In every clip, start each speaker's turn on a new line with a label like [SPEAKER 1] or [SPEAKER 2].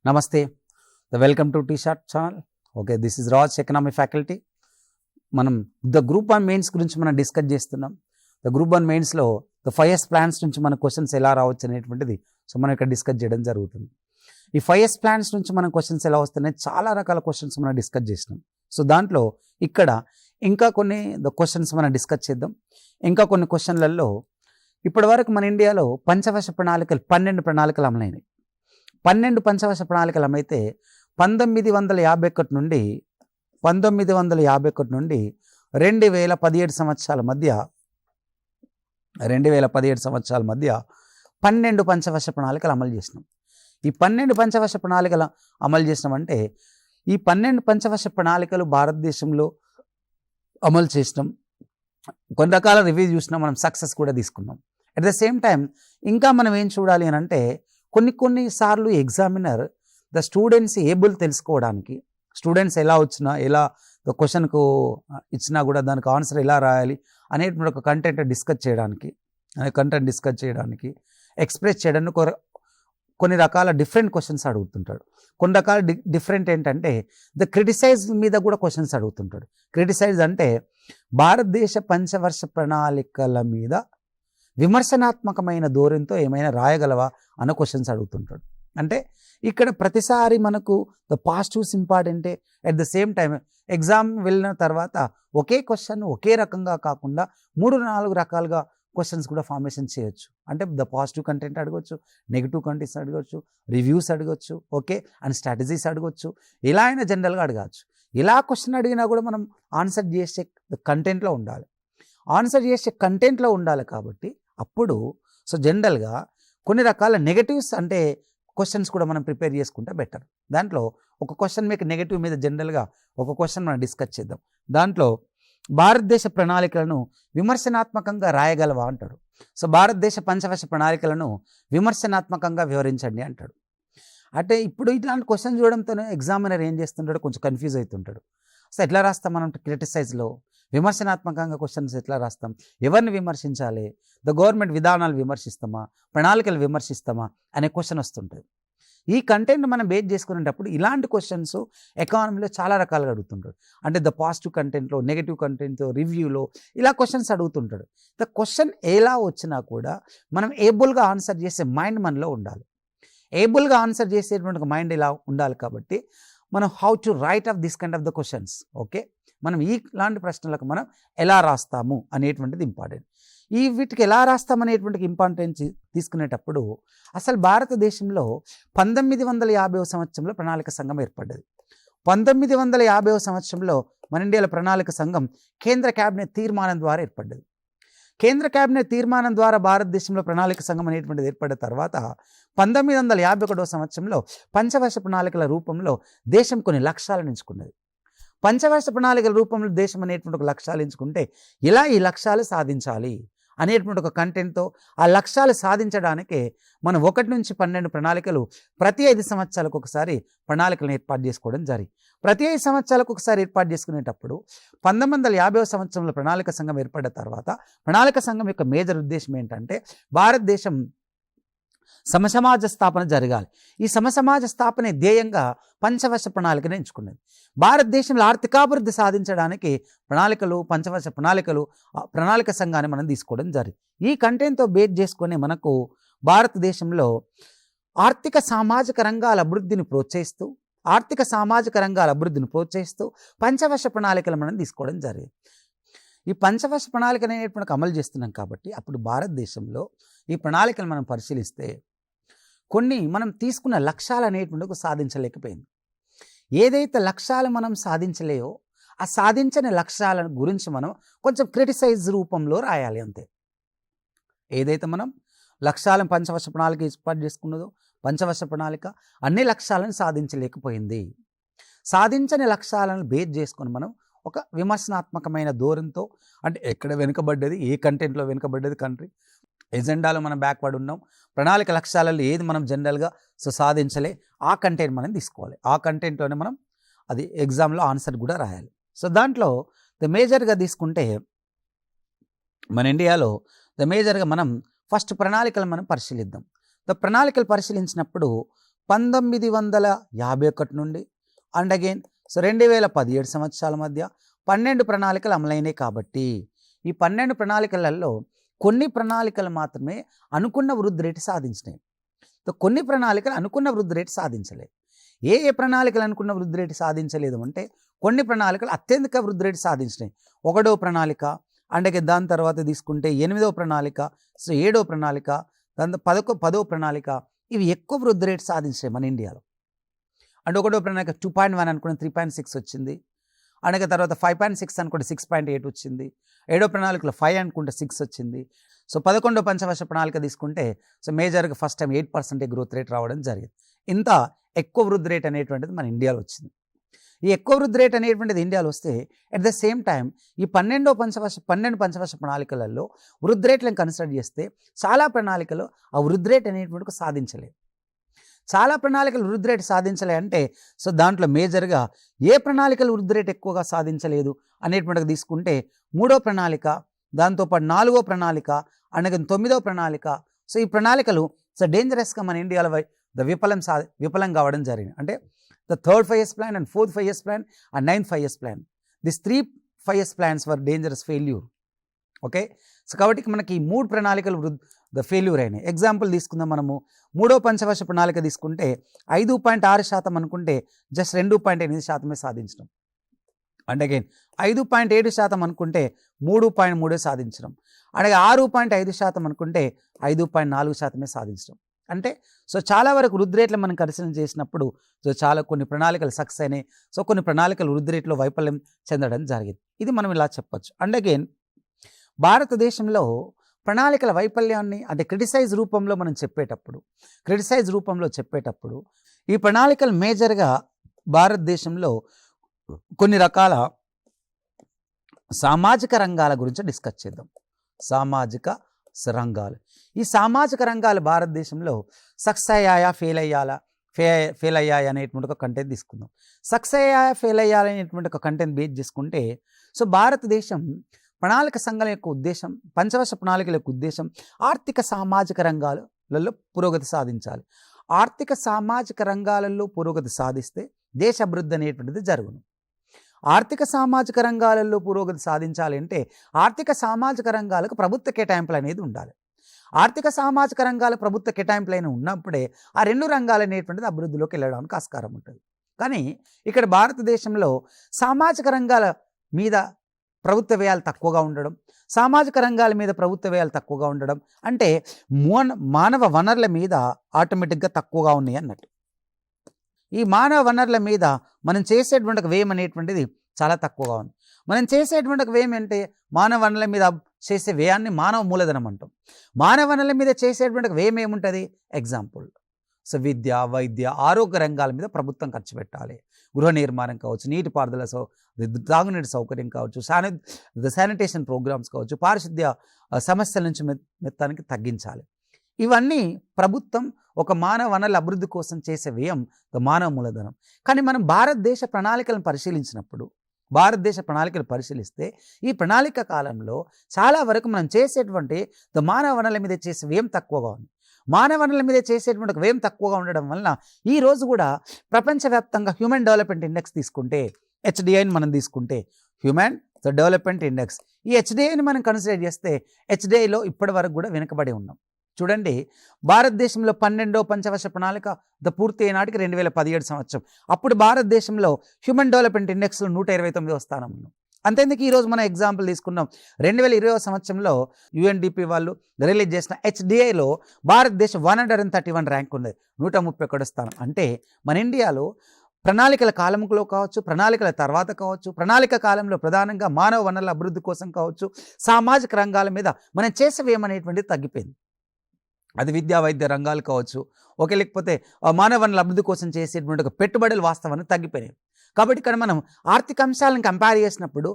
[SPEAKER 1] Namaste. Welcome to T-Shot channel. Okay, this is Raj, Economic Faculty. మనం the group 1 mains గురించి మనం discuss చేస్తున్నాం. The group 1 మెయిన్స్లో the 5S plans నుంచి మన క్వశ్చన్స్ ఎలా రావచ్చు అనేటువంటిది మనం ఇక్కడ డిస్కస్ చేయడం జరుగుతుంది. ఈ 5S ప్లాన్స్ నుంచి మనం క్వశ్చన్స్ ఎలా వస్తున్నాయి, చాలా రకాల క్వశ్చన్స్ మనం డిస్కస్ చేసినాం. సో దాంట్లో ఇక్కడ ఇంకా కొన్ని క్వశ్చన్స్ మనం డిస్కస్ చేద్దాం. ఇంకా కొన్ని క్వశ్చన్లలో ఇప్పటి వరకు మన ఇండియాలో పంచవర్ష ప్రణాళికలు 12 ప్రణాళికలు అమలైనవి. 12 పంచవర్ష ప్రణాళికలు అమైతే 1951 నుండి 2017 సంవత్సరాల మధ్య 12 పంచవర్ష ప్రణాళికలు అమలు చేసినాం. ఈ 12 పంచవర్ష ప్రణాళికలు అమలు చేసినామంటే ఈ 12 పంచవర్ష ప్రణాళికలు భారతదేశంలో అమలు చేసినాం. కొన్ని రకాల రివ్యూ చూసినాం, మనం సక్సెస్ కూడా తీసుకున్నాం. అట్ ద సేమ్ టైం ఇంకా మనం ఏం చూడాలి అని అంటే కొన్ని సార్లు ఎగ్జామినర్ ద స్టూడెంట్స్ ఏబుల్ తెలుసుకోవడానికి, స్టూడెంట్స్ ఎలా వచ్చినా, ఎలా క్వశ్చన్కు ఇచ్చినా కూడా దానికి ఆన్సర్ ఎలా రాయాలి అనేటువంటి ఒక కంటెంట్ డిస్కస్ చేయడానికి ఎక్స్ప్రెస్ చేయడానికి కొన్ని రకాల డిఫరెంట్ క్వశ్చన్స్ అడుగుతుంటాడు. కొన్ని రకాల డిఫరెంట్ ఏంటంటే ద క్రిటిసైజ్ మీద కూడా క్వశ్చన్స్ అడుగుతుంటాడు. క్రిటిసైజ్ అంటే భారతదేశ పంచవర్ష ప్రణాళికల మీద విమర్శనాత్మకమైన ధోరణితో ఏమైనా రాయగలవా అన్న క్వశ్చన్స్ అడుగుతుంటాడు. అంటే ఇక్కడ ప్రతిసారి మనకు ద పాజిటివ్స్ ఇంపార్టెంటే, at the same time exam వెళ్ళిన తర్వాత ఒకే క్వశ్చన్ ఒకే రకంగా కాకుండా 3-4 రకాలుగా క్వశ్చన్స్ కూడా ఫార్మేషన్ చేయొచ్చు. అంటే ద పాజిటివ్ కంటెంట్ అడగవచ్చు, నెగిటివ్ కంటెంట్స్ అడగవచ్చు, రివ్యూస్ అడగవచ్చు, ఓకే, అండ్ స్ట్రాటజీస్ అడగవచ్చు. ఇలా అయినా జనరల్గా అడగచ్చు. ఇలా క్వశ్చన్ అడిగినా కూడా మనం ఆన్సర్ చేసే కంటెంట్లో ఉండాలి. కాబట్టి అప్పుడు జనరల్గా కొన్ని రకాల నెగటివ్స్ అంటే క్వశ్చన్స్ కూడా మనం ప్రిపేర్ చేసుకుంటే బెటర్. దాంట్లో ఒక క్వశ్చన్ మీకు నెగటివ్ మీద జనరల్గా ఒక క్వశ్చన్ మనం డిస్కస్ చేద్దాం. దాంట్లో భారతదేశ ప్రణాళికలను విమర్శనాత్మకంగా రాయగలవా అంటాడు. భారతదేశ పంచవర్ష ప్రణాళికలను విమర్శనాత్మకంగా వివరించండి అంటాడు. అంటే ఇప్పుడు ఇట్లాంటి క్వశ్చన్ చూడడంతోనే ఎగ్జామినర్ ఏం చేస్తుంటాడు, కొంచెం కన్ఫ్యూజ్ అవుతుంటాడు. ఎట్లా రాస్తాం మనం క్రిటిసైజ్లో? విమర్శనాత్మకంగా క్వశ్చన్స్ ఎట్లా రాస్తాం? ఎవరిని విమర్శించాలి? ద గవర్నమెంట్ విధానాలు విమర్శిస్తామా, ప్రణాళికలు విమర్శిస్తామా అనే క్వశ్చన్ వస్తుంటుంది. ఈ కంటెంట్ మనం బేస్ చేసుకునేటప్పుడు ఇలాంటి క్వశ్చన్స్ ఎకానమీలో చాలా రకాలుగా అడుగుతుంటాడు. అంటే ద పాజిటివ్ కంటెంట్లో, నెగిటివ్ కంటెంట్లో, రివ్యూలో ఇలా క్వశ్చన్స్ అడుగుతుంటాడు. ద క్వశ్చన్ ఎలా వచ్చినా కూడా మనం ఏబుల్గా ఆన్సర్ చేసే మైండ్ మనలో ఉండాలి. ఏబుల్గా ఆన్సర్ చేసేటువంటి మైండ్ ఇలా ఉండాలి. కాబట్టి మనం how to right of this kind of the questions, okay, మనం ఇలాంటి ప్రశ్నలకు మనం ఎలా రాస్తాము అనేటువంటిది ఇంపార్టెంట్. వీటికి ఎలా రాస్తామనేటువంటి ఇంపార్టెన్స్ తీసుకునేటప్పుడు అసలు భారతదేశంలో 1950వ సంవత్సరంలో ప్రణాళిక సంఘం ఏర్పడ్డది. 1950వ సంవత్సరంలో మన ఇండియాలో ప్రణాళిక సంఘం కేంద్ర క్యాబినెట్ తీర్మానం ద్వారా ఏర్పడ్డది. కేంద్ర క్యాబినెట్ తీర్మానం ద్వారా భారతదేశంలో ప్రణాళిక సంఘం అనేటువంటిది ఏర్పడిన తర్వాత 1951వ సంవత్సరంలో పంచవర్ష ప్రణాళికల రూపంలో దేశం కొన్ని లక్ష్యాలను ఎంచుకున్నది. పంచవర్ష ప్రణాళికల రూపంలో దేశం అనేటువంటి ఒక లక్ష్యాలు ఎంచుకుంటే ఇలా ఈ లక్ష్యాలు సాధించాలి అనేటువంటి ఒక కంటెంట్తో ఆ లక్ష్యాలు సాధించడానికే మనం 1 నుంచి 12 ప్రణాళికలు ప్రతి 5 సంవత్సరాలకు ఒకసారి ప్రణాళికలను ఏర్పాటు చేసుకోవడం జరిగింది. ప్రతి 5 సంవత్సరాలకు ఒకసారి ఏర్పాటు చేసుకునేటప్పుడు 1950వ సంవత్సరంలో ప్రణాళిక సంఘం ఏర్పడిన తర్వాత ప్రణాళిక సంఘం యొక్క మేజర్ ఉద్దేశం ఏంటంటే భారతదేశం సమసమాజ స్థాపన జరగాలి. ఈ సమసమాజ స్థాపనే ధ్యేయంగా పంచవర్ష ప్రణాళికను ఎంచుకున్నది. భారతదేశంలో ఆర్థికాభివృద్ధి సాధించడానికి పంచవర్ష ప్రణాళిక సంఘాన్ని మనం తీసుకోవడం జరిగింది. ఈ కంటెంట్తో బేస్ చేసుకొని మనకు భారతదేశంలో ఆర్థిక సామాజిక రంగాల అభివృద్ధిని ప్రోత్సహిస్తూ పంచవర్ష ప్రణాళికలు మనం తీసుకోవడం జరిగింది. ఈ పంచవర్ష ప్రణాళిక అనేటువంటి అమలు చేస్తున్నాం. కాబట్టి అప్పుడు భారతదేశంలో ఈ ప్రణాళికలు మనం పరిశీలిస్తే కొన్ని మనం తీసుకున్న లక్ష్యాలు అనేటువంటి సాధించలేకపోయింది. ఏదైతే లక్ష్యాలు మనం సాధించలేవో ఆ సాధించని లక్ష్యాల గురించి మనం కొంచెం క్రిటిసైజ్ రూపంలో రాయాలి అంతే. ఏదైతే మనం లక్ష్యాలను పంచవర్ష ప్రణాళిక ఏర్పాటు చేసుకున్నదో పంచవర్ష ప్రణాళిక అన్ని లక్ష్యాలను సాధించలేకపోయింది. సాధించని లక్ష్యాలను బేస్ చేసుకొని మనం ఒక విమర్శనాత్మకమైన ధోరణితో, అంటే ఎక్కడ వెనుకబడ్డది, ఏ కంటెంట్లో వెనుకబడ్డది కంట్రీ, ఎజెండాలో మనం బ్యాక్వర్డ్ ఉన్నాం, ప్రణాళిక లక్ష్యాలలో ఏది మనం జనరల్గా సాధించలే ఆ కంటెంట్ మనం తీసుకోవాలి. ఆ కంటెంట్లోనే మనం అది ఎగ్జామ్లో ఆన్సర్ కూడా రాయాలి. దాంట్లో మేజర్గా తీసుకుంటే మన ఇండియాలో మేజర్గా మనం ఫస్ట్ ప్రణాళికలు మనం పరిశీలిద్దాం. ప్రణాళికలు పరిశీలించినప్పుడు 1951 నుండి అండ్ అగైన్ సో 2017 సంవత్సరాల మధ్య 12 ప్రణాళికలు అమలైనాయి. కాబట్టి ఈ 12 ప్రణాళికలలో కొన్ని ప్రణాళికలు మాత్రమే అనుకున్న వృద్ధి రేటు సాధించినాయి. కొన్ని ప్రణాళికలు అనుకున్న వృద్ధి రేటు సాధించలేదు. ఏ ప్రణాళికలు అనుకున్న వృద్ధి రేటు సాధించలేదు అంటే కొన్ని ప్రణాళికలు అత్యధిక వృద్ధి రేటు సాధించినాయి. 1వ ప్రణాళిక అంటే దాని తర్వాత తీసుకుంటే 8వ ప్రణాళిక, సో 7వ ప్రణాళిక, దాని 10వ ప్రణాళిక, ఇవి ఎక్కువ వృద్ధి రేటు సాధించాయి మన ఇండియాలో. అంటే 1వ ప్రణాళిక 2.1 అనుకుంటే 3.6 వచ్చింది. అలాగే తర్వాత 5.6 అనుకుంటే 6.8 వచ్చింది. 7వ ప్రణాళికలో 5 అనుకుంటే 6 వచ్చింది. సో 11వ పంచవర్ష ప్రణాళిక తీసుకుంటే సో మేజర్గా ఫస్ట్ టైం 8% గ్రోత్ రేట్ రావడం జరిగింది. ఇంత ఎక్కువ వృద్ధి రేట్ అనేటువంటిది మన ఇండియాలో వచ్చింది. ఈ ఎక్కువ వృద్ధి రేట్ అనేటువంటిది ఇండియాలో వస్తే అట్ ద సేమ్ టైం ఈ 12 పంచవర్ష ప్రణాళికలలో వృద్ధి రేట్లను కన్సిడర్ చేస్తే చాలా ప్రణాళికలు ఆ వృద్ధి రేట్ అనేటువంటి సాధించలేదు. చాలా ప్రణాళికలు వృద్ధి రేటు సాధించలే అంటే సో దాంట్లో మేజర్గా ఏ ప్రణాళికలు వృద్ధి రేటు ఎక్కువగా సాధించలేదు అనేటువంటిది తీసుకుంటే 3వ ప్రణాళిక, దాంతోపాటు 4వ ప్రణాళిక, అలాగే 9వ ప్రణాళిక. సో ఈ ప్రణాళికలు సో డేంజరస్గా మన ఇండియాలో విఫలం కావడం జరిగింది. అంటే the 3rd 5 years plan and 4th 5 years plan and 9th 5 years plan. These 3 5 years plans were dangerous failure. Okay, so కాబట్టి మనకి ఈ 3 ప్రణాళికలు ఫెయిల్యూర్ అయినాయి. ఎగ్జాంపుల్ తీసుకుందాం. మనము 3వ పంచవర్ష ప్రణాళిక తీసుకుంటే 5.6% అనుకుంటే జస్ట్ 2.8% సాధించడం. అండ్ అగైన్ 5.7% అనుకుంటే 3.3 సాధించడం. అలాగే 6.5% అనుకుంటే 5.4% సాధించడం. అంటే సో చాలా వరకు వృద్ధి రేట్లు మనం పరిశీలన చేసినప్పుడు సో చాలా కొన్ని ప్రణాళికలు సక్సెస్ అయినాయి. సో కొన్ని ప్రణాళికలు వృద్ధి రేట్లో వైఫల్యం చెందడం జరిగింది. ఇది మనం ఇలా చెప్పొచ్చు. అండ్ అగైన్ భారతదేశంలో ప్రణాళికల వైఫల్యాన్ని అంటే క్రిటిసైజ్ రూపంలో చెప్పేటప్పుడు ఈ ప్రణాళికలు మేజర్గా భారతదేశంలో కొన్ని రకాల సామాజిక రంగాల గురించి డిస్కస్ చేద్దాం. సామాజిక రంగాలు. ఈ సామాజిక రంగాలు భారతదేశంలో సక్సెస్ అయ్యాయా ఫెయిల్ అయ్యాయా అనేటువంటి ఒక కంటెంట్ తీసుకుందాం. సక్సెస్ అయ్యాయా ఫెయిల్ అయ్యాయా అనేటువంటి ఒక కంటెంట్ బేస్ చేసుకుంటే సో భారతదేశం ప్రణాళిక సంఘం యొక్క ఉద్దేశం, పంచవర్ష ప్రణాళికల యొక్క ఉద్దేశం ఆర్థిక సామాజిక రంగాలలో పురోగతి సాధించాలి. ఆర్థిక సామాజిక రంగాలలో పురోగతి సాధిస్తే దేశ అభివృద్ధి అనేటువంటిది జరుగును. ఆర్థిక సామాజిక రంగాలలో పురోగతి సాధించాలి అంటే ఆర్థిక సామాజిక రంగాలకు ప్రభుత్వ కేటాయింపులు అనేది ఉండాలి. ఆర్థిక సామాజిక రంగాల ప్రభుత్వ కేటాయింపులైన ఉన్నప్పుడే ఆ 2 రంగాలు అనేటువంటిది అభివృద్ధిలోకి వెళ్ళడానికి ఆస్కారం ఉంటుంది. కానీ ఇక్కడ భారతదేశంలో సామాజిక రంగాల మీద ప్రభుత్వ వ్యయాలు తక్కువగా ఉండడం, సామాజిక రంగాల మీద ప్రభుత్వ వ్యయాలు తక్కువగా ఉండడం అంటే మానవ వనరుల మీద ఆటోమేటిక్గా తక్కువగా ఉన్నాయి అన్నట్టు. ఈ మానవ వనరుల మీద మనం చేసేటువంటి ఒక వ్యయం అనేటువంటిది చాలా తక్కువగా ఉంది. మనం చేసేటువంటి ఒక వ్యయం అంటే మానవ వనరుల మీద చేసే వ్యయాన్ని మానవ మూలధనం అంటాం. మానవ వనరుల మీద చేసేటువంటి ఒక వ్యయం ఏముంటుంది? ఎగ్జాంపుల్ సో విద్య, వైద్య, ఆరోగ్య రంగాల మీద ప్రభుత్వం ఖర్చు పెట్టాలి. గృహ నిర్మాణం కావచ్చు, నీటిపారుదల తాగునీటి సౌకర్యం కావచ్చు, శానిటేషన్ ప్రోగ్రామ్స్ కావచ్చు, పారిశుద్ధ్య సమస్యల నుంచి మొత్తానికి తగ్గించాలి. ఇవన్నీ ప్రభుత్వం ఒక మానవ వనరుల అభివృద్ధి కోసం చేసే వ్యయం మానవ మూలధనం. కానీ మనం భారతదేశ ప్రణాళికలను పరిశీలిస్తే ఈ ప్రణాళిక కాలంలో చాలా వరకు మనం చేసేటువంటి మానవ వనరుల మీద చేసే వ్యయం తక్కువగా ఉంది. మానవ వనరుల మీద చేసేటువంటి వ్యయం తక్కువగా ఉండడం వలన ఈ రోజు కూడా ప్రపంచవ్యాప్తంగా హ్యూమన్ డెవలప్మెంట్ ఇండెక్స్ తీసుకుంటే హెచ్డిఐని మనం తీసుకుంటే హ్యూమన్ డెవలప్మెంట్ ఇండెక్స్, ఈ హెచ్డిఐని మనం కన్సిడర్ చేస్తే హెచ్డిఐలో ఇప్పటి వరకు కూడా వెనుకబడి ఉన్నాం. చూడండి, భారతదేశంలో 12వ పంచవర్ష ప్రణాళిక పూర్తి అయినాటికి 2017 సంవత్సరం. అప్పుడు భారతదేశంలో హ్యూమన్ డెవలప్మెంట్ ఇండెక్స్లో 129వ స్థానం ఉన్నాం. అంతేందుకు ఈరోజు మనం ఎగ్జాంపుల్ తీసుకున్నాం. 2020వ సంవత్సరంలో యుఎన్డిపి వాళ్ళు రిలీజ్ చేసిన హెచ్డిఐలో భారతదేశం 131 ర్యాంక్ ఉన్నది, 131వ స్థానం. అంటే మన ఇండియాలో ప్రణాళికల కాలంలో కావచ్చు, ప్రణాళికల తర్వాత కావచ్చు, ప్రణాళిక కాలంలో ప్రధానంగా మానవ వనరుల అభివృద్ధి కోసం కావచ్చు, సామాజిక రంగాల మీద మనం చేసే వ్యయం అనేటువంటిది తగ్గిపోయింది. అది విద్యా వైద్య రంగాలు కావచ్చు, లేకపోతే మానవ వనరుల అభివృద్ధి కోసం చేసేటువంటి ఒక పెట్టుబడులు వాస్తవాన్ని తగ్గిపోయినాయి. కాబట్టి ఇక్కడ మనం ఆర్థిక అంశాలను కంపేర్ చేసినప్పుడు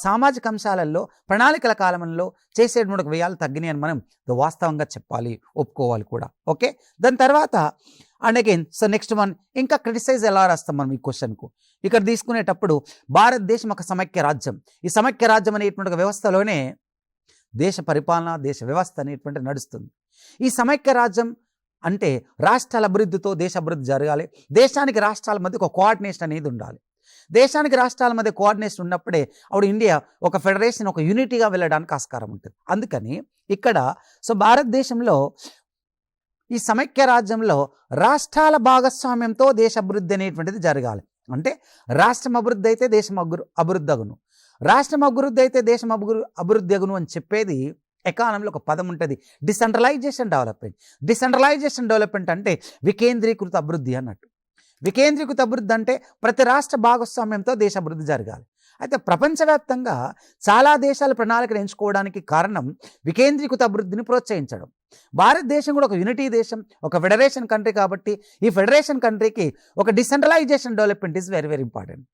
[SPEAKER 1] సామాజిక అంశాలలో ప్రణాళికల కాలంలో చేసేటువంటి ఒక వ్యయాలు తగ్గినాయి అని మనం వాస్తవంగా చెప్పాలి, ఒప్పుకోవాలి కూడా. ఓకే, దాని తర్వాత and again so next one, ఇంకా క్రిటిసైజ్ ఎలా రాస్తాం మనం ఈ క్వశ్చన్కు? ఇక్కడ తీసుకునేటప్పుడు భారతదేశం ఒక సమైక్య రాజ్యం. ఈ సమైక్య రాజ్యం అనేటువంటి వ్యవస్థలోనే దేశ పరిపాలన, దేశ వ్యవస్థ అనేటువంటి నడుస్తుంది. ఈ సమైక్య రాజ్యం అంటే రాష్ట్రాల అభివృద్ధితో దేశ అభివృద్ధి జరగాలి. దేశానికి రాష్ట్రాల మధ్య ఒక కోఆర్డినేషన్ అనేది ఉండాలి. దేశానికి రాష్ట్రాల మధ్య కోఆర్డినేషన్ ఉన్నప్పుడే అప్పుడు ఇండియా ఒక ఫెడరేషన్, ఒక యూనిటీగా వెళ్ళడానికి ఆస్కారం ఉంటుంది. అందుకని ఇక్కడ భారతదేశంలో ఈ సమైక్య రాజ్యంలో రాష్ట్రాల భాగస్వామ్యంతో దేశ అభివృద్ధి అనేటువంటిది జరగాలి. అంటే రాష్ట్రం అభివృద్ధి అయితే దేశం అభివృద్ధి అగును, రాష్ట్రం అభివృద్ధి అయితే దేశం అభివృద్ధి అగును అని చెప్పేది ఎకానమీలో ఒక పదం ఉంటుంది, డిసెంట్రలైజేషన్ డెవలప్మెంట్. డిసెంట్రలైజేషన్ డెవలప్మెంట్ అంటే వికేంద్రీకృత అభివృద్ధి అన్నట్టు. వికేంద్రీకృత అభివృద్ధి అంటే ప్రతి రాష్ట్ర భాగస్వామ్యంతో దేశ అభివృద్ధి జరగాలి. అయితే ప్రపంచవ్యాప్తంగా చాలా దేశాల ప్రణాళికలు ఎంచుకోవడానికి కారణం వికేంద్రీకృత అభివృద్ధిని ప్రోత్సహించడం. భారతదేశం కూడా ఒక యూనిటీ దేశం, ఒక ఫెడరేషన్ కంట్రీ కాబట్టి ఈ ఫెడరేషన్ కంట్రీకి ఒక decentralisation development is very very important.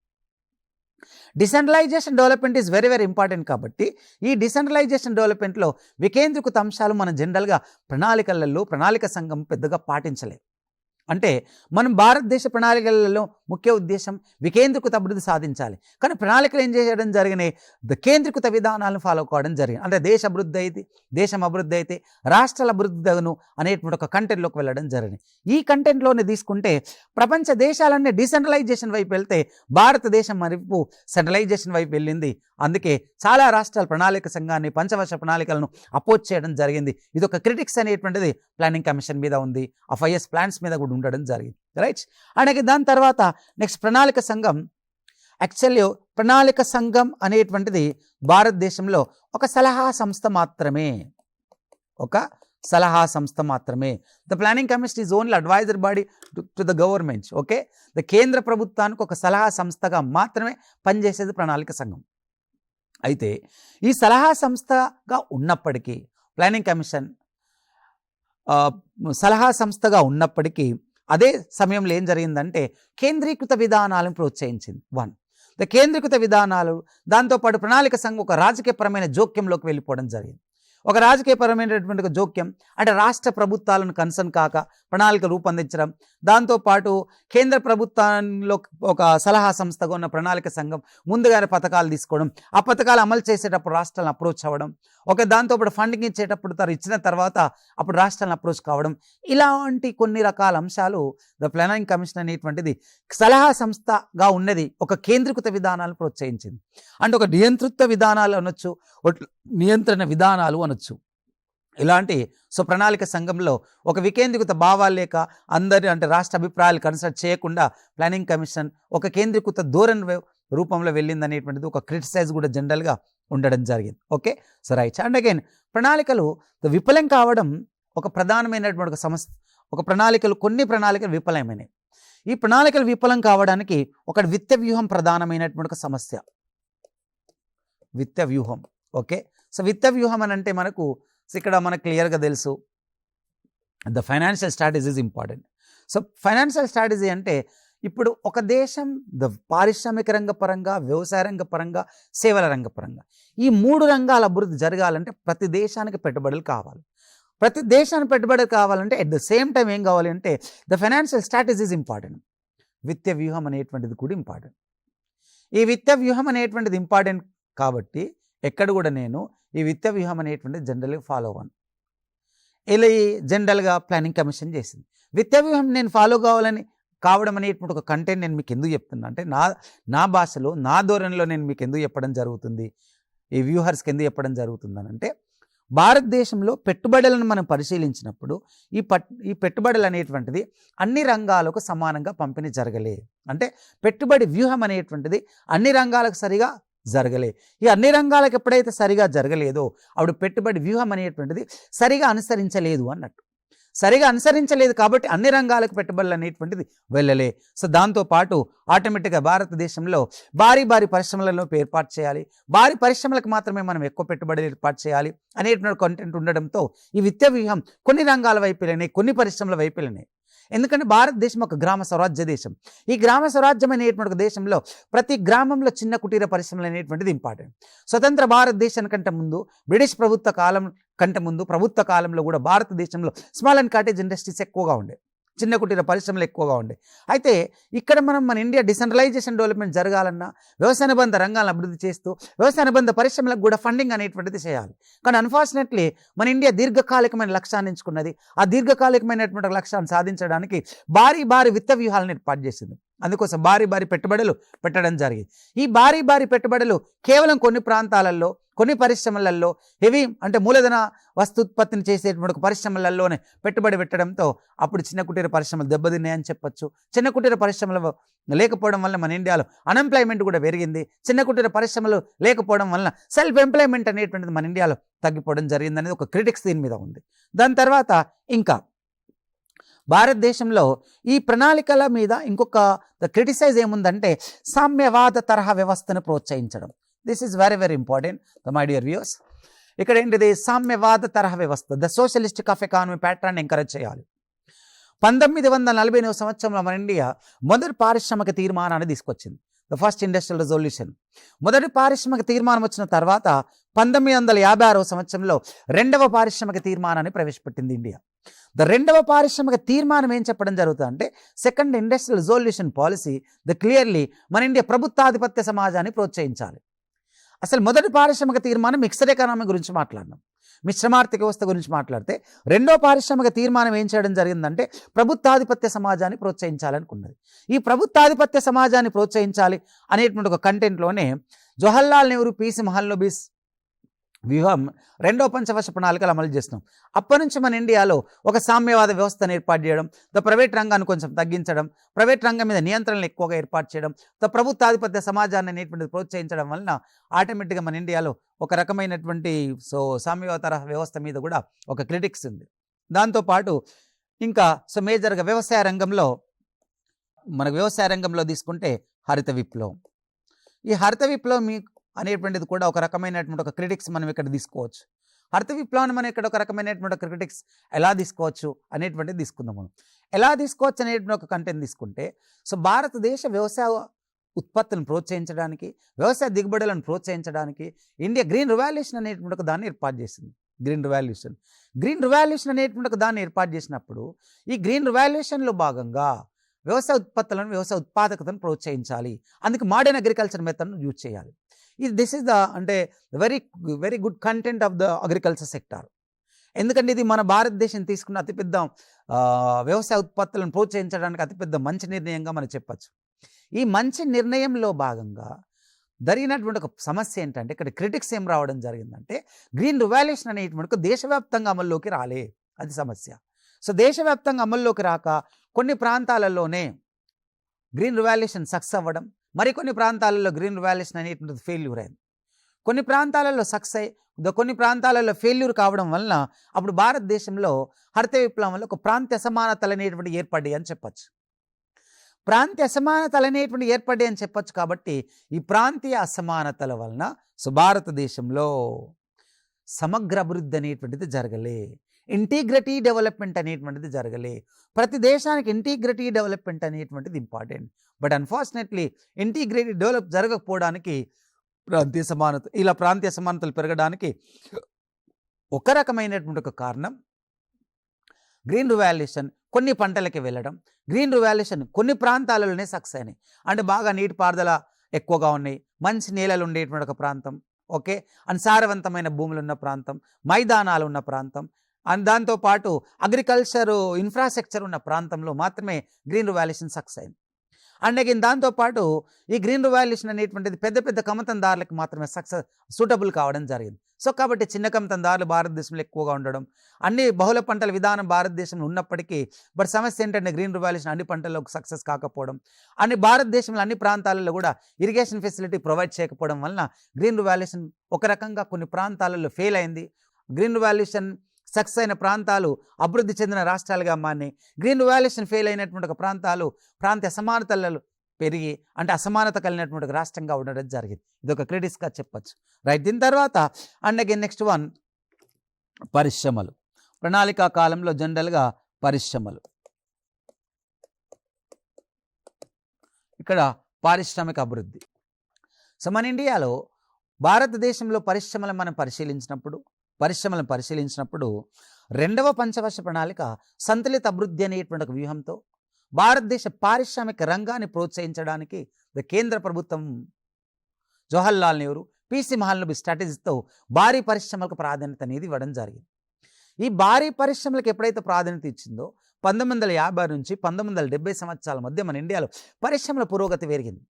[SPEAKER 1] Decentralisation development is very very important కాబట్టి ఈ డిసెంట్రలైజేషన్ డెవలప్మెంట్లో వికేంద్రీకృత అంశాలు మనం జనరల్గా ప్రణాళిక సంఘం పెద్దగా పాటించలేదు. అంటే మనం భారతదేశ ప్రణాళికలలో ముఖ్య ఉద్దేశం వికేంద్రీకృత అభివృద్ధి సాధించాలి. కానీ ప్రణాళికలు ఏం చేయడం జరిగినాయి, కేంద్రీకృత విధానాలను ఫాలో కావడం జరిగింది. అంటే దేశం అభివృద్ధి అయితే రాష్ట్రాల అభివృద్ధి అగును అనేటువంటి ఒక కంటెంట్లోకి వెళ్ళడం జరిగింది. ఈ కంటెంట్లోనే తీసుకుంటే ప్రపంచ దేశాలన్నీ డిసెంట్రలైజేషన్ వైపు వెళ్తే భారతదేశం వైపు సెంట్రలైజేషన్ వైపు వెళ్ళింది. అందుకే చాలా రాష్ట్రాల ప్రణాళిక సంఘాన్ని, పంచవర్ష ప్రణాళికలను అపోజ్ చేయడం జరిగింది. ఇది ఒక క్రిటిక్స్ అనేటువంటిది ప్లానింగ్ కమిషన్ మీద ఉంది, ఆ 5 years ప్లాన్స్ మీద కూడా ఉండడం జరిగింది. రైట్. అలాగే దాని తర్వాత నెక్స్ట్ ప్రణాళిక సంఘం. యాక్చువల్లీ ప్రణాళిక సంఘం అనేటువంటిది భారతదేశంలో ఒక సలహా సంస్థ మాత్రమే. The planning commission is only adviser body to the government. Okay, the కేంద్ర ప్రభుత్వానికి ఒక సలహా సంస్థగా మాత్రమే పనిచేసేది ప్రణాళిక సంఘం. అయితే ఈ సలహా సంస్థగా ఉన్నప్పటికీ ప్లానింగ్ కమిషన్ సలహా సంస్థగా ఉన్నప్పటికీ అదే సమయంలో ఏం జరిగిందంటే కేంద్రీకృత విధానాలను ప్రోత్సహించింది. ద కేంద్రీకృత విధానాలు, దాంతోపాటు ప్రణాళిక సంఘం ఒక రాజకీయపరమైన జోక్యంలోకి వెళ్ళిపోవడం జరిగింది. ఒక రాజకీయపరమైనటువంటి జోక్యం అంటే రాష్ట్ర ప్రభుత్వాలను కన్సర్న్ కాక ప్రణాళిక రూపొందించడం, దాంతోపాటు కేంద్ర ప్రభుత్వంలో ఒక సలహా సంస్థగా ఉన్న ప్రణాళిక సంఘం ముందుగానే పథకాలు తీసుకోవడం, ఆ పథకాలు అమలు చేసేటప్పుడు రాష్ట్రాలను అప్రోచ్ అవ్వడం, దాంతోపాటు ఫండింగ్ ఇచ్చేటప్పుడు ఇచ్చిన తర్వాత అప్పుడు రాష్ట్రాలను అప్రోచ్ కావడం, ఇలాంటి కొన్ని రకాల అంశాలు ద ప్లానింగ్ కమిషన్ అనేటువంటిది సలహా సంస్థగా ఉన్నది ఒక కేంద్రీకృత విధానాలను ప్రోత్సహించింది. అంటే ఒక నియంత్రిత విధానాలు అనొచ్చు, నియంత్రణ విధానాలు అనొచ్చు. ఇలాంటి ప్రణాళిక సంఘంలో ఒక వికేంద్రీకృత భావాలు లేక అందరి అంటే రాష్ట్ర అభిప్రాయాలు కన్సల్ట్ చేయకుండా ప్లానింగ్ కమిషన్ ఒక కేంద్రీకృత ధోరణి రూపంలో వెళ్ళింది అనేటువంటిది ఒక క్రిటిసైజ్ కూడా జనరల్గా ఉండడం జరిగింది. Okay, right. అండ్ అగైన్ ప్రణాళికలు విఫలం కావడం ఒక ప్రధానమైనటువంటి ఒక సమస్య. కొన్ని ప్రణాళికలు విఫలమైనవి. ఈ ప్రణాళికలు విఫలం కావడానికి ఒక విత్త వ్యూహం ప్రధానమైనటువంటి ఒక సమస్య. విత్త వ్యూహం. ఓకే, విత్త వ్యూహం అని అంటే ఇక్కడ మనకు క్లియర్గా తెలుసు the financial strategy is important. Financial strategy అంటే ఇప్పుడు ఒక దేశం పారిశ్రామిక రంగ పరంగా, వ్యవసాయ రంగ పరంగా, సేవల రంగ పరంగా ఈ 3 రంగాల అభివృద్ధి జరగాలంటే ప్రతి దేశానికి పెట్టుబడులు కావాలి. ప్రతి దేశానికి పెట్టుబడులు కావాలంటే అట్ ద సేమ్ టైం ఏం కావాలి అంటే the financial strategy is important. విత్త వ్యూహం అనేటువంటిది కూడా ఇంపార్టెంట్. ఈ విత్త వ్యూహం అనేటువంటిది ఇంపార్టెంట్ కాబట్టి ఎక్కడ కూడా నేను ఈ విత్త వ్యూహం అనేటువంటిది జనరల్గా ఫాలో అవ్వను. ఇలా జనరల్గా ప్లానింగ్ కమిషన్ చేసింది. విత్త వ్యూహం నేను ఫాలో కావడం అనేటువంటి ఒక కంటెంట్ నేను మీకు ఎందుకు చెప్తున్నా అంటే నా భాషలో, నా ధోరణిలో నేను మీకు ఎందుకు చెప్పడం జరుగుతుంది, ఈ వ్యూహర్స్కి ఎందుకు చెప్పడం జరుగుతుంది అని అంటే భారతదేశంలో పెట్టుబడులను మనం పరిశీలించినప్పుడు ఈ పెట్టుబడులు అనేటువంటిది అన్ని రంగాలకు సమానంగా పంపిణీ జరగలేదు. అంటే పెట్టుబడి వ్యూహం అనేటువంటిది అన్ని రంగాలకు సరిగా జరగలే. ఈ అన్ని రంగాలకు ఎప్పుడైతే సరిగా జరగలేదో అప్పుడు పెట్టుబడి వ్యూహం అనేటువంటిది సరిగా అనుసరించలేదు అన్నట్టు. సరిగా అనుసరించలేదు కాబట్టి అన్ని రంగాలకు పెట్టుబడులు అనేటువంటిది వెళ్ళలే. దాంతోపాటు ఆటోమేటిక్గా భారతదేశంలో భారీ పరిశ్రమలను ఏర్పాటు చేయాలి, భారీ పరిశ్రమలకు మాత్రమే మనం ఎక్కువ పెట్టుబడులు ఏర్పాటు చేయాలి అనేటువంటి కంటెంట్ ఉండడంతో ఈ విత్త వ్యూహం కొన్ని రంగాల వైపు వెళ్ళినాయి, కొన్ని పరిశ్రమల వైపు వెళ్ళినాయి. ఎందుకంటే భారతదేశం ఒక గ్రామ స్వరాజ్య దేశం. ఈ గ్రామ స్వరాజ్యం అనేటువంటి దేశంలో ప్రతి గ్రామంలో చిన్న కుటీర పరిశ్రమలు అనేటువంటిది ఇంపార్టెంట్. స్వతంత్ర భారతదేశం కంటే ముందు, బ్రిటిష్ ప్రభుత్వ కాలం కంటే ముందు ప్రభుత్వ కాలంలో కూడా భారతదేశంలో స్మాల్ అండ్ కాటేజ్ ఇండస్ట్రీస్ ఎక్కువగా ఉండే. చిన్న కుటీర పరిశ్రమలు ఎక్కువగా ఉండే. అయితే ఇక్కడ మన ఇండియా డిసెంట్రలైజేషన్ డెవలప్మెంట్ జరగాలన్నా వ్యవసాయ అనుబంధ రంగాలను అభివృద్ధి చేస్తూ వ్యవసాయ అనుబంధ పరిశ్రమలకు కూడా ఫండింగ్ అనేటువంటిది చేయాలి. కానీ అన్ఫార్చునేట్లీ మన ఇండియా దీర్ఘకాలికమైన లక్ష్యాన్ని ఎంచుకున్నది. ఆ దీర్ఘకాలికమైనటువంటి లక్ష్యాన్ని సాధించడానికి భారీ భారీ విత్త వ్యూహాలను ఏర్పాటు చేసింది. అందుకోసం భారీ భారీ పెట్టుబడులు పెట్టడం జరిగింది. ఈ భారీ పెట్టుబడులు కేవలం కొన్ని ప్రాంతాలలో కొన్ని పరిశ్రమలలో హెవీ అంటే మూలధన వస్తుత్పత్తిని చేసేటువంటి పరిశ్రమలలోనే పెట్టుబడి పెట్టడంతో అప్పుడు చిన్న కుటీర పరిశ్రమలు దెబ్బతిన్నాయని చెప్పొచ్చు. చిన్న కుటీర పరిశ్రమలు లేకపోవడం వల్ల మన ఇండియాలో అన్ఎంప్లాయ్మెంట్ కూడా పెరిగింది. చిన్న కుటీర పరిశ్రమలు లేకపోవడం వల్ల సెల్ఫ్ ఎంప్లాయ్మెంట్ అనేటువంటిది మన ఇండియాలో తగ్గిపోవడం జరిగింది అనేది ఒక క్రిటిక్స్ దీని మీద ఉంది. దాని తర్వాత ఇంకా భారతదేశంలో ఈ ప్రణాళికల మీద ఇంకొక క్రిటిసైజ్ ఏముందంటే సామ్యవాద తరహా వ్యవస్థను ప్రోత్సహించడం. This is very very important my dear viewers. ఇక్కడ ఏంటిది సామ్యవాద తరహా వ్యవస్థ, the socialistic of economy pattern encourage చేయాలి. 1948 సంవత్సరంలో మన ఇండియా మొదటి పారిశ్రామిక తీర్మానాన్ని తీసుకొచ్చింది, ద ఫస్ట్ ఇండస్ట్రియల్ రెజల్యూషన్. మొదటి పారిశ్రామిక తీర్మానం వచ్చిన తర్వాత 1956 సంవత్సరంలో రెండవ పారిశ్రామిక తీర్మానాన్ని ప్రవేశపెట్టింది ఇండియా. ద రెండవ పారిశ్రామిక తీర్మానం ఏం చెప్పడం జరుగుతుంది అంటే second industrial resolution policy the clearly మన ఇండియా ప్రభుత్వాధిపత్య సమాజాన్ని ప్రోత్సహించాలి. అసలు మొదటి పారిశ్రామిక తీర్మానం మిక్స్డ్ ఎకానమీ గురించి మాట్లాడినాం, మిశ్రమార్థిక వ్యవస్థ గురించి మాట్లాడితే రెండో పారిశ్రామిక తీర్మానం ఏం చేయడం జరిగిందంటే ప్రభుత్వాధిపత్య సమాజాన్ని ప్రోత్సహించాలనుకున్నది. ఈ ప్రభుత్వాధిపత్య సమాజాన్ని ప్రోత్సహించాలి అనేటువంటి ఒక కంటెంట్లోనే జవహర్లాల్ నెహ్రూ పీసీ మహల్నోబిస్ వ్యూహం రెండో పంచవర్ష ప్రణాళికలు అమలు చేస్తున్నాం. అప్పటి నుంచి మన ఇండియాలో ఒక సామ్యవాద వ్యవస్థను ఏర్పాటు చేయడం, ప్రైవేట్ రంగాన్ని కొంచెం తగ్గించడం, ప్రైవేట్ రంగం మీద నియంత్రణలు ఎక్కువగా ఏర్పాటు చేయడం, ప్రభుత్వాధిపత్య సమాజాన్ని అనేటువంటిది ప్రోత్సహించడం వలన ఆటోమేటిక్గా మన ఇండియాలో ఒక రకమైనటువంటి సామ్యవాద తరహా వ్యవస్థ మీద కూడా ఒక క్రిటిక్స్ ఉంది. దాంతోపాటు ఇంకా మేజర్గా వ్యవసాయ రంగంలో తీసుకుంటే హరిత విప్లవం. ఈ హరిత విప్లవం అనేటువంటిది కూడా ఒక రకమైనటువంటి ఒక క్రిటిక్స్ మనం ఇక్కడ తీసుకోవచ్చు. హరిత విప్లవాన్ని మనం ఇక్కడ ఒక రకమైనటువంటి ఒక క్రిటిక్స్ ఎలా తీసుకోవచ్చు అనేటువంటిది తీసుకుందాం. మనం ఎలా తీసుకోవచ్చు అనేటువంటి ఒక కంటెంట్ తీసుకుంటే భారతదేశ వ్యవసాయ ఉత్పత్తులను ప్రోత్సహించడానికి, వ్యవసాయ దిగుబడులను ప్రోత్సహించడానికి ఇండియా గ్రీన్ రివాల్యూషన్ అనేటువంటి ఒక దాన్ని ఏర్పాటు చేసింది. గ్రీన్ రివాల్యూషన్ అనేటువంటి ఒక దాన్ని ఏర్పాటు చేసినప్పుడు ఈ గ్రీన్ రివాల్యూషన్లో భాగంగా వ్యవసాయ ఉత్పత్తులను, వ్యవసాయ ఉత్పాదకతను ప్రోత్సహించాలి. అందుకు మోడర్న్ అగ్రికల్చర్ మెథడ్ను యూజ్ చేయాలి. దిస్ ఈస్ ద అంటే very good content of the agriculture sector. ఎందుకంటే ఇది మన భారతదేశం తీసుకున్న అతిపెద్ద వ్యవసాయ ఉత్పత్తులను ప్రోత్సహించడానికి అతిపెద్ద మంచి నిర్ణయంగా మనం చెప్పచ్చు. ఈ మంచి నిర్ణయంలో భాగంగా జరిగినటువంటి ఒక సమస్య ఏంటంటే ఇక్కడ క్రిటిక్స్ ఏం రావడం జరిగిందంటే గ్రీన్ రివాల్యూషన్ అనేటువంటి దేశవ్యాప్తంగా అమల్లోకి రాలే, అది సమస్య. దేశవ్యాప్తంగా అమల్లోకి రాక కొన్ని ప్రాంతాలలోనే గ్రీన్ రివాల్యూషన్ సక్సెస్ అవ్వడం, మరికొన్ని ప్రాంతాలలో గ్రీన్ రివాల్యూషన్ అనేటువంటిది ఫెయిల్యూర్ అయింది. కొన్ని ప్రాంతాలలో సక్సెస్ అయ్యి కొన్ని ప్రాంతాలలో ఫెయిల్యూర్ కావడం వలన అప్పుడు భారతదేశంలో హరిత విప్లవం వల్ల ఒక ప్రాంతీయ అసమానతలు అనేటువంటి ఏర్పడ్డాయి అని చెప్పచ్చు. ప్రాంతీయ అసమానతలు అనేటువంటి ఏర్పడ్డాయి అని చెప్పచ్చు. కాబట్టి ఈ ప్రాంతీయ అసమానతల వలన భారతదేశంలో సమగ్ర అభివృద్ధి అనేటువంటిది జరగలే, ఇంటిగ్రిటీ డెవలప్మెంట్ అనేటువంటిది జరగలే. ప్రతి దేశానికి ఇంటిగ్రిటీ డెవలప్మెంట్ అనేటువంటిది important. But unfortunately integrity develop జరగకపోవడానికి ప్రాంతీయ సమానతలు పెరగడానికి ఒక రకమైనటువంటి ఒక కారణం గ్రీన్ రివాల్యూషన్ కొన్ని పంటలకి వెళ్ళడం, గ్రీన్ రివాల్యూషన్ కొన్ని ప్రాంతాలలోనే సక్సెస్ అయినాయి. అంటే బాగా నీటిపారుదల ఎక్కువగా ఉన్నాయి, మంచి నేలలు ఉండేటువంటి ఒక ప్రాంతం, ఓకే, అండ్ సారవంతమైన భూములు ఉన్న ప్రాంతం, మైదానాలు ఉన్న ప్రాంతం, అండ్ దాంతోపాటు అగ్రికల్చర్ ఇన్ఫ్రాస్ట్రక్చర్ ఉన్న ప్రాంతంలో మాత్రమే గ్రీన్ రివాల్యూషన్ సక్సెస్ అయింది. అండ్ అగైన్ దాంతోపాటు ఈ గ్రీన్ రివాల్యూషన్ అనేటువంటిది పెద్ద పెద్ద కమతందారులకు మాత్రమే సూటబుల్ కావడం జరిగింది. కాబట్టి చిన్న కమతందారులు భారతదేశంలో ఎక్కువగా ఉండడం, అన్ని బహుళ పంటల విధానం భారతదేశంలో ఉన్నప్పటికీ బట్ సమస్య ఏంటంటే గ్రీన్ రివాల్యూషన్ అన్ని పంటలకు సక్సెస్ కాకపోవడం, భారతదేశంలో అన్ని ప్రాంతాలలో కూడా ఇరిగేషన్ ఫెసిలిటీ ప్రొవైడ్ చేయకపోవడం వలన గ్రీన్ రివాల్యూషన్ ఒక రకంగా కొన్ని ప్రాంతాలలో ఫెయిల్ అయింది. గ్రీన్ రివాల్యూషన్ సక్సెస్ అయిన ప్రాంతాలు అభివృద్ధి చెందిన రాష్ట్రాలుగా మారినాయి. గ్రీన్ రివాల్యూషన్ ఫెయిల్ అయినటువంటి ఒక ప్రాంతాలు ప్రాంతీయ అసమానతలు పెరిగి అసమానత కలిగినటువంటి ఒక రాష్ట్రంగా ఉండడం జరిగింది. ఇది ఒక క్రిటిక్స్గా చెప్పచ్చు. రైట్. దీని తర్వాత అండ్ అగైన్ నెక్స్ట్ వన్ పరిశ్రమలు. ప్రణాళికా కాలంలో జనరల్గా పరిశ్రమలు, ఇక్కడ పారిశ్రామిక అభివృద్ధి. మన ఇండియాలో భారతదేశంలో పరిశ్రమలు మనం పరిశీలించినప్పుడు పరిశ్రమలను పరిశీలించినప్పుడు రెండవ పంచవర్ష ప్రణాళిక సంతులిత అభివృద్ధి అనేటువంటి ఒక వ్యూహంతో భారతదేశ పారిశ్రామిక రంగాన్ని ప్రోత్సహించడానికి కేంద్ర ప్రభుత్వం జవహర్లాల్ నెహ్రూ పిసి మహాలనోబిస్ స్ట్రాటజీతో భారీ పరిశ్రమలకు ప్రాధాన్యత అనేది ఇవ్వడం జరిగింది. ఈ భారీ పరిశ్రమలకు ఎప్పుడైతే ప్రాధాన్యత ఇచ్చిందో 1950 నుంచి 1970 సంవత్సరాల మధ్య మన ఇండియాలో పరిశ్రమల పురోగతి పెరిగింది.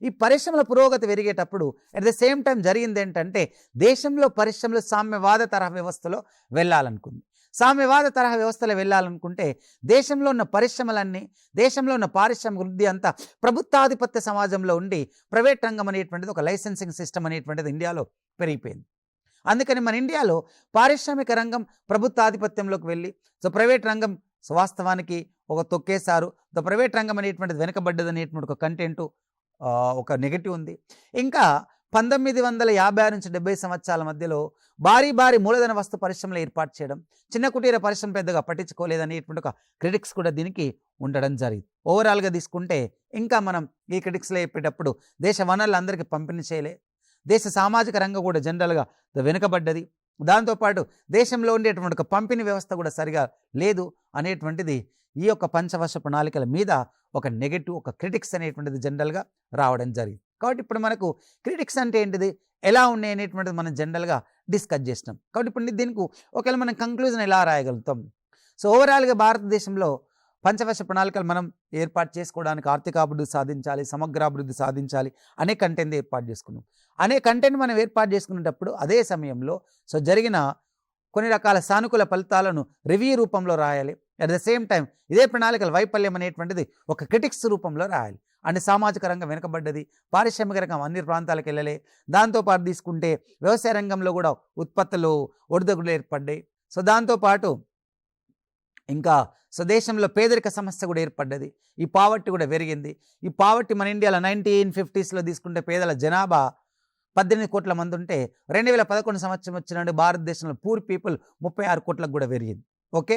[SPEAKER 1] ఈ పరిశ్రమల పురోగతి పెరిగేటప్పుడు అట్ ద సేమ్ టైం జరిగింది ఏంటంటే దేశంలో పరిశ్రమలు సామ్యవాద తరహా వ్యవస్థలో వెళ్ళాలనుకుంది. సామ్యవాద తరహా వ్యవస్థలో వెళ్ళాలనుకుంటే దేశంలో ఉన్న పరిశ్రమలన్నీ, దేశంలో ఉన్న పారిశ్రామిక వృద్ధి అంతా ప్రభుత్వాధిపత్య సమాజంలో ఉండి ప్రైవేట్ రంగం అనేటువంటిది ఒక లైసెన్సింగ్ సిస్టమ్ అనేటువంటిది ఇండియాలో పెరిగిపోయింది. అందుకని మన ఇండియాలో పారిశ్రామిక రంగం ప్రభుత్వాధిపత్యంలోకి వెళ్ళి ప్రైవేట్ రంగం వాస్తవానికి ఒక తొక్కేశారు. ప్రైవేట్ రంగం అనేటువంటిది వెనకబడ్డది అనేటువంటి ఒక కంటెంట్ ఒక నెగటివ్ ఉంది. ఇంకా 1956 నుంచి 70 సంవత్సరాల మధ్యలో భారీ మూలధన వస్తు పరిశ్రమలు ఏర్పాటు చేయడం, చిన్న కుటీర పరిశ్రమ పెద్దగా పట్టించుకోలేదనేటువంటి ఒక క్రిటిక్స్ కూడా దీనికి ఉండడం జరిగింది. ఓవరాల్గా తీసుకుంటే ఇంకా మనం ఈ క్రిటిక్స్లో చెప్పేటప్పుడు దేశ వనరులు అందరికీ పంపిణీ చేయలే, దేశ సామాజిక రంగం కూడా జనరల్గా వెనుకబడ్డది, దాంతోపాటు దేశంలో ఉండేటువంటి ఒక పంపిణీ వ్యవస్థ కూడా సరిగా లేదు అనేటువంటిది ఈ యొక్క పంచవర్ష ప్రణాళికల మీద ఒక నెగటివ్, ఒక క్రిటిక్స్ అనేటువంటిది జనరల్గా రావడం జరిగింది. కాబట్టి ఇప్పుడు మనకు క్రిటిక్స్ అంటే ఏంటిది, ఎలా ఉన్నాయి అనేటువంటిది మనం జనరల్గా డిస్కస్ చేసినాం. కాబట్టి ఇప్పుడు దీనికి ఒకవేళ మనం కంక్లూజన్ ఎలా రాయగలుగుతాం? సో ఓవరాల్గా భారతదేశంలో పంచవర్ష ప్రణాళికలు మనం ఏర్పాటు చేసుకోవడానికి ఆర్థికాభివృద్ధి సాధించాలి, సమగ్రాభివృద్ధి సాధించాలి అనే కంటెంట్ ఏర్పాటు చేసుకున్నాం. అనే కంటెంట్ మనం ఏర్పాటు చేసుకునేటప్పుడు అదే సమయంలో జరిగిన కొన్ని రకాల సానుకూల ఫలితాలను రివ్యూ రూపంలో రాయాలి. అట్ ద సేమ్ టైం ఇదే ప్రణాళికల వైఫల్యం అనేటువంటిది ఒక క్రిటిక్స్ రూపంలో రాయాలి. అంటే సామాజిక రంగం వెనుకబడ్డది, పారిశ్రామిక రంగం అన్ని ప్రాంతాలకు వెళ్ళలే, దాంతోపాటు తీసుకుంటే వ్యవసాయ రంగంలో కూడా ఉత్పత్తులు ఒడిదొడుగులు ఏర్పడ్డాయి. దాంతోపాటు ఇంకా దేశంలో పేదరిక సమస్య కూడా ఏర్పడ్డది, ఈ పావర్టీ కూడా పెరిగింది. ఈ పావర్టీ మన ఇండియాలో 1950s తీసుకుంటే పేదల జనాభా 18 కోట్ల మంది ఉంటే 2011 సంవత్సరం వచ్చిన భారతదేశంలో పూర్ పీపుల్ 36 కోట్లకు కూడా పెరిగింది. ఓకే,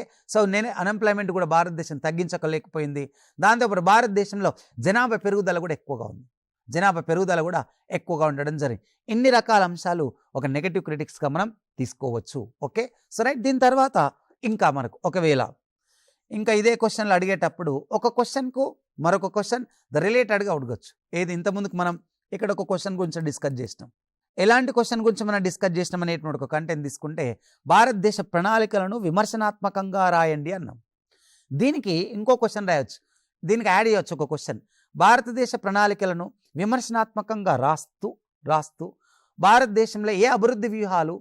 [SPEAKER 1] అన్ఎంప్లాయ్మెంట్ కూడా భారతదేశం తగ్గించలేకపోయింది. దాంతోపాటు భారతదేశంలో జనాభా పెరుగుదల కూడా ఎక్కువగా ఉండడం జరిగింది. ఇన్ని రకాల అంశాలు ఒక నెగటివ్ క్రిటిక్స్గా మనం తీసుకోవచ్చు. Okay, right. దీని తర్వాత ఇంకా మనకు ఒకవేళ ఇంకా ఇదే క్వశ్చన్లు అడిగేటప్పుడు ఒక క్వశ్చన్కు మరొక క్వశ్చన్ రిలేటెడ్గా అడగచ్చు. ఏది ఇంతకుముందుకు మనం ఇక్కడ ఒక క్వశ్చన్ గురించి డిస్కస్ చేసినాం, ఎలాంటి క్వశ్చన్ గురించి మనం డిస్కస్ చేసినాం అనేటువంటి ఒక కంటెంట్ తీసుకుంటే భారతదేశ ప్రణాళికలను విమర్శనాత్మకంగా రాయండి అన్నాం. దీనికి ఇంకో క్వశ్చన్ రాయొచ్చు, దీనికి యాడ్ చేయొచ్చు ఒక క్వశ్చన్, భారతదేశ ప్రణాళికలను విమర్శనాత్మకంగా రాస్తూ భారతదేశంలో ఏ అభివృద్ధి వ్యూహాలు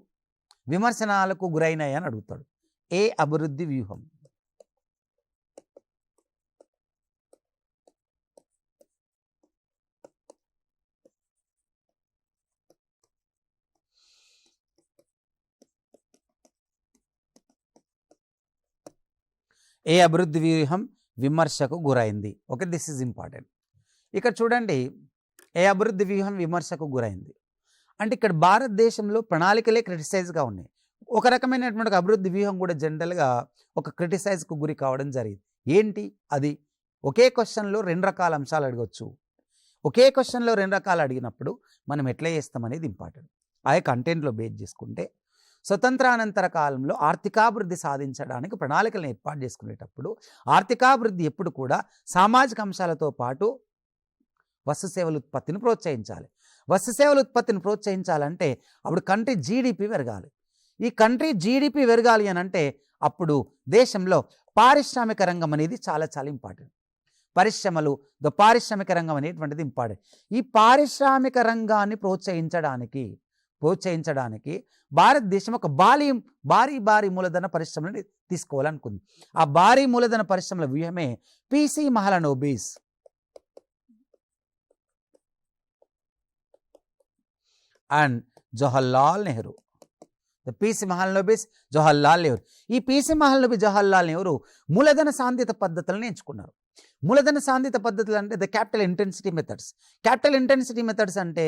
[SPEAKER 1] విమర్శనాలకు గురైనాయి అని అడుగుతాడు. ఏ అభివృద్ధి వ్యూహం? ఏ అభివృద్ధి వ్యూహం విమర్శకు గురైంది? Okay, this is important. ఇక్కడ చూడండి, ఏ అభివృద్ధి వ్యూహం విమర్శకు గురైంది అంటే ఇక్కడ భారతదేశంలో ప్రణాళికలే క్రిటిసైజ్గా ఉన్నాయి. ఒక రకమైనటువంటి అభివృద్ధి వ్యూహం కూడా జనరల్గా ఒక క్రిటిసైజ్కు గురి కావడం జరిగింది. ఏంటి అది? ఒకే క్వశ్చన్లో 2 రకాల అంశాలు అడగవచ్చు. ఒకే క్వశ్చన్లో 2 రకాలు అడిగినప్పుడు మనం ఎట్లా చేస్తాం అనేది ఇంపార్టెంట్. ఆ కంటెంట్లో బేస్ చేసుకుంటే స్వతంత్రానంతర కాలంలో ఆర్థికాభివృద్ధి సాధించడానికి ప్రణాళికలను ఏర్పాటు చేసుకునేటప్పుడు ఆర్థికాభివృద్ధి ఎప్పుడు కూడా సామాజిక అంశాలతో పాటు వస్తు సేవల ఉత్పత్తిని ప్రోత్సహించాలి. వస్తు సేవల ఉత్పత్తిని ప్రోత్సహించాలంటే అప్పుడు కంట్రీ జీడిపి పెరగాలి. ఈ కంట్రీ జీడిపి పెరగాలి అని అంటే అప్పుడు దేశంలో పారిశ్రామిక రంగం అనేది చాలా ఇంపార్టెంట్. పారిశ్రామిక రంగం అనేటువంటిది ఇంపార్టెంట్. ఈ పారిశ్రామిక రంగాన్ని ప్రోత్సహించడానికి భారతదేశం ఒక భారీ మూలధన పరిశ్రమని తీసుకోవాలనుకుంది. ఆ భారీ మూలధన పరిశ్రమల వ్యూహమే PC Mahalanobis and Jawaharlal Nehru. PC Mahalanobis, Jawaharlal Nehru. ఈ పిసి మహాలనోబిస్, జవహర్లాల్ నెహ్రూ మూలధన సాంద్రిత పద్ధతులను ఎంచుకున్నారు. మూలధన సాంద్రిత పద్ధతులు అంటే the capital intensity methods. Capital intensity methods అంటే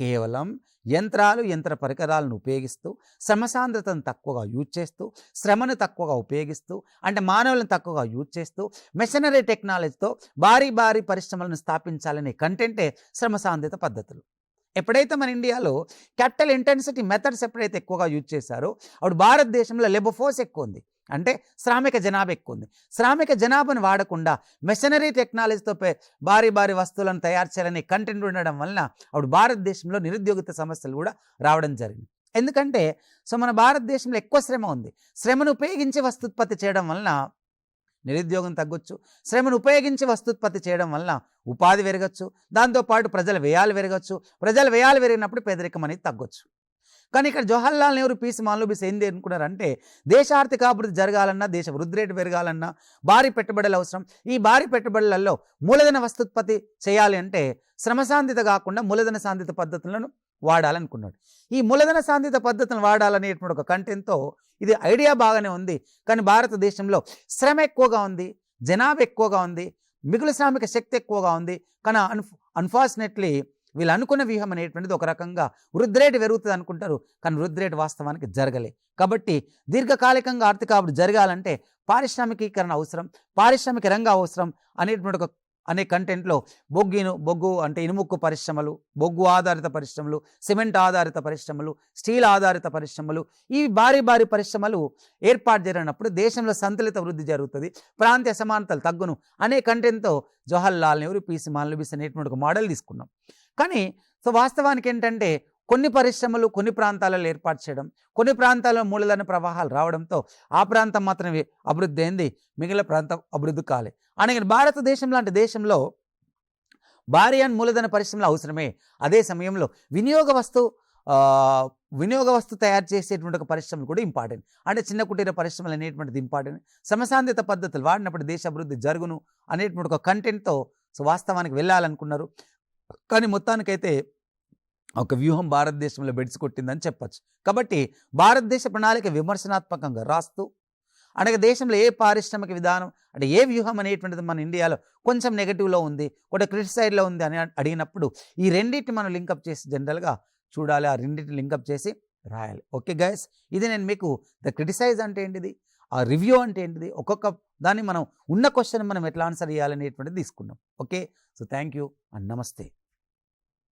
[SPEAKER 1] కేవలం యంత్ర పరికరాలను ఉపయోగిస్తూ శ్రమసాంద్రతను తక్కువగా యూజ్ చేస్తూ, శ్రమను తక్కువగా ఉపయోగిస్తూ, అంటే మానవులను తక్కువగా యూజ్ చేస్తూ మెషినరీ టెక్నాలజీతో భారీ పరిశ్రమలను స్థాపించాలనే కంటెంటే శ్రమసాంద్రిత పద్ధతులు. ఎప్పుడైతే మన ఇండియాలో క్యాపిటల్ ఇంటెన్సిటీ మెథడ్స్ ఎప్పుడైతే ఎక్కువగా యూజ్ చేశారో అప్పుడు భారతదేశంలో లేబర్ ఫోర్స్ ఎక్కువ ఉంది, అంటే శ్రామిక జనాభా ఎక్కువ ఉంది. శ్రామిక జనాభాను వాడకుండా మెషనరీ టెక్నాలజీతో భారీ భారీ వస్తువులను తయారు చేయాలనే కంటెంట్ ఉండడం వలన అప్పుడు భారతదేశంలో నిరుద్యోగిత సమస్యలు కూడా రావడం జరిగింది. ఎందుకంటే మన భారతదేశంలో ఎక్కువ శ్రమ ఉంది. శ్రమను ఉపయోగించి వస్తుత్పత్తి చేయడం వలన నిరుద్యోగం తగ్గొచ్చు, శ్రమను ఉపయోగించి వస్తుత్పత్తి చేయడం వలన ఉపాధి పెరగచ్చు, దాంతోపాటు ప్రజల వ్యయాలు పెరగచ్చు, ప్రజల వ్యయాలు పెరిగినప్పుడు పేదరికం అనేది తగ్గొచ్చు. కానీ ఇక్కడ జవహర్లాల్ నెహ్రూ పీసీ మాల్నోబిస్ ఏంది అనుకున్నారంటే దేశ ఆర్థిక అభివృద్ధి జరగాలన్నా, దేశ వృద్ధి రేటు పెరగాలన్నా భారీ పెట్టుబడులు అవసరం. ఈ భారీ పెట్టుబడులలో మూలధన వస్తుత్పత్తి చేయాలి అంటే శ్రమసాంధిత కాకుండా మూలధన సాంధిత పద్ధతులను వాడాలనుకున్నాడు. ఈ మూలధన సాంధిత పద్ధతులను వాడాలనేటువంటి ఒక కంటెంట్తో ఇది ఐడియా బాగానే ఉంది. కానీ భారతదేశంలో శ్రమ ఎక్కువగా ఉంది, జనాభా ఎక్కువగా ఉంది, మిగులు శ్రామిక శక్తి ఎక్కువగా ఉంది. కానీ అన్ఫార్చునేట్లీ వీళ్ళు అనుకున్న వ్యూహం అనేటువంటిది ఒక రకంగా వృద్ధి రేటు పెరుగుతుంది అనుకుంటారు, కానీ వృద్ధి రేటు వాస్తవానికి జరగలే. కాబట్టి దీర్ఘకాలికంగా ఆర్థిక అభివృద్ధి జరగాలంటే పారిశ్రామికీకరణ అవసరం, పారిశ్రామిక రంగం అవసరం అనేటువంటి అనే కంటెంట్లో బొగ్గు అంటే ఇనుముక్కు పరిశ్రమలు, బొగ్గు ఆధారిత పరిశ్రమలు, సిమెంట్ ఆధారిత పరిశ్రమలు, స్టీల్ ఆధారిత పరిశ్రమలు, ఈ భారీ పరిశ్రమలు ఏర్పాటు జరిగినప్పుడు దేశంలో సంతులిత వృద్ధి జరుగుతుంది, ప్రాంతీయ అసమానతలు తగ్గును అనే కంటెంట్తో జవహర్లాల్ నెహ్రూ పీసీ మాల్నోబిస్ అనేటువంటి ఒక మోడల్ తీసుకున్నాం. కానీ వాస్తవానికి ఏంటంటే కొన్ని పరిశ్రమలు కొన్ని ప్రాంతాలలో ఏర్పాటు చేయడం, కొన్ని ప్రాంతాల్లో మూలధన ప్రవాహాలు రావడంతో ఆ ప్రాంతం మాత్రమే అభివృద్ధి అయింది, మిగిలిన ప్రాంతం అభివృద్ధి కాలే. అనగా భారతదేశం లాంటి దేశంలో భారీ అండ్ మూలధన పరిశ్రమలు అవసరమే. అదే సమయంలో వినియోగ వస్తు తయారు చేసేటువంటి ఒక పరిశ్రమలు కూడా ఇంపార్టెంట్. అంటే చిన్న కుటీర పరిశ్రమలు అనేటువంటిది ఇంపార్టెంట్. శ్రమసాంధిత పద్ధతులు వాడినప్పుడు దేశ అభివృద్ధి జరుగును అనేటువంటి ఒక కంటెంట్తో వాస్తవానికి వెళ్ళాలనుకున్నారు. కానీ మొత్తానికైతే ఒక వ్యూహం భారతదేశంలో బెడిసికొట్టిందని చెప్పచ్చు. కాబట్టి భారతదేశ ప్రణాళిక విమర్శనాత్మకంగా రాస్తూ అనగా దేశంలో ఏ పారిశ్రామిక విధానం అంటే ఏ వ్యూహం అనేటువంటిది మన ఇండియాలో కొంచెం నెగిటివ్లో ఉంది, ఒక క్రిటిసైడ్లో ఉంది అని అడిగినప్పుడు ఈ రెండింటిని మనం లింకప్ చేసి జనరల్గా చూడాలి, ఆ రెండింటిని లింకప్ చేసి రాయాలి. ఓకే గైస్, ఇది నేను మీకు ద క్రిటిసైజ్ అంటే ఏంటిది, ఆ రివ్యూ అంటే ఏంటిది, ఒక్కొక్క దాన్ని మనం ఉన్న క్వశ్చన్ మనం ఎట్లా ఆన్సర్ చేయాలనేటువంటిది తీసుకున్నాం. Okay, so thank you and నమస్తే.